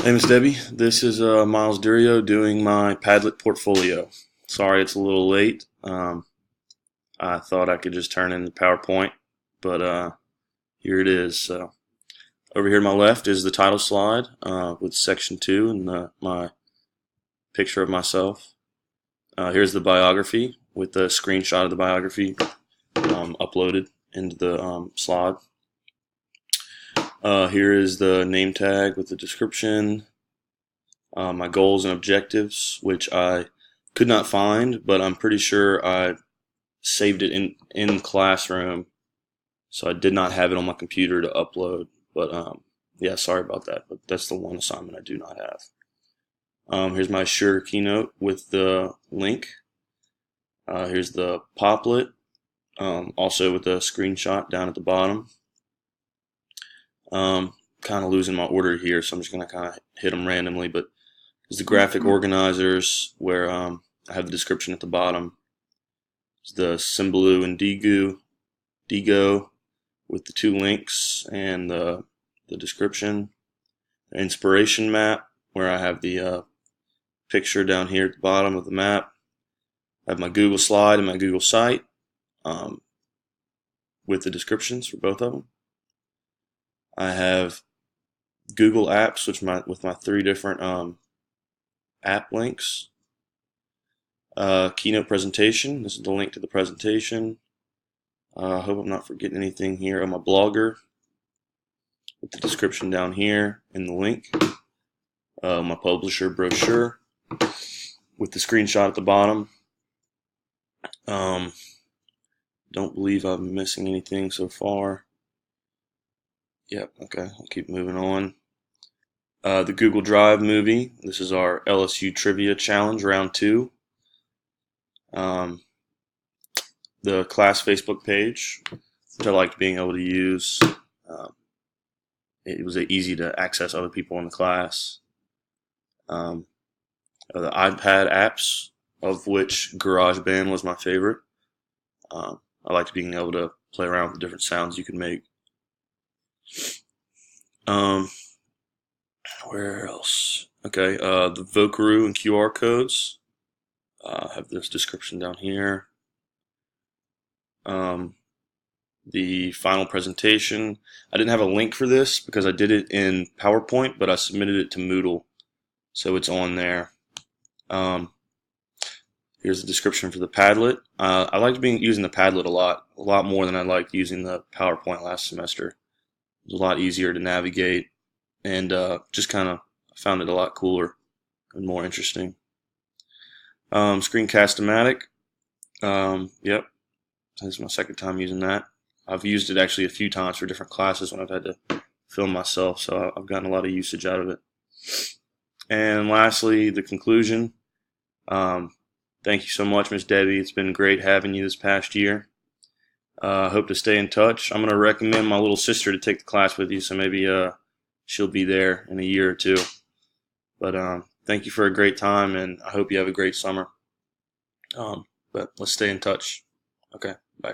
Hey, Miss Debbie. This is Miles Durio doing my Padlet portfolio. Sorry it's a little late. I thought I could just turn in the PowerPoint, but here it is. So over here to my left is the title slide with section 2 and my picture of myself. Here's the biography with the screenshot of the biography uploaded into the slide. Here is the name tag with the description, my goals and objectives, which I could not find, but I'm pretty sure I saved it in Classroom, so I did not have it on my computer to upload. But yeah, sorry about that, but that's the one assignment I do not have. Here's my Shure keynote with the link. Here's the Poplet, also with the screenshot down at the bottom. Kind of losing my order here, so I'm just going to kind of hit them randomly, but there's the graphic organizers where I have the description at the bottom. There's the Symbaloo and Digo with the 2 links and the description. The inspiration map where I have the picture down here at the bottom of the map. I have my Google slide and my Google site with the descriptions for both of them. I have Google Apps, with my 3 different app links. Keynote presentation. This is the link to the presentation. I hope I'm not forgetting anything here. I'm a blogger with the description down here and the link. My publisher brochure with the screenshot at the bottom. Don't believe I'm missing anything so far. Yep, okay, I'll keep moving on. The Google Drive movie. This is our LSU Trivia Challenge, round 2. The class Facebook page, which I liked being able to use. It was easy to access other people in the class. The iPad apps, of which GarageBand was my favorite. I liked being able to play around with the different sounds you can make. Where else? Okay, the Vocaroo and QR codes. I have this description down here. The final presentation. I didn't have a link for this because I did it in PowerPoint, but I submitted it to Moodle, so it's on there. Here's the description for the Padlet. I liked using the Padlet a lot more than I liked using the PowerPoint last semester. It was a lot easier to navigate, and just kind of found it a lot cooler and more interesting. Screencast-O-Matic. Yep, this is my second time using that. I've used it actually a few times for different classes when I've had to film myself, so I've gotten a lot of usage out of it. And lastly, the conclusion. Thank you so much, Miss Debbie. It's been great having you this past year. I hope to stay in touch. I'm going to recommend my little sister to take the class with you, so maybe she'll be there in a year or 2. But thank you for a great time, and I hope you have a great summer. But let's stay in touch. Okay, bye.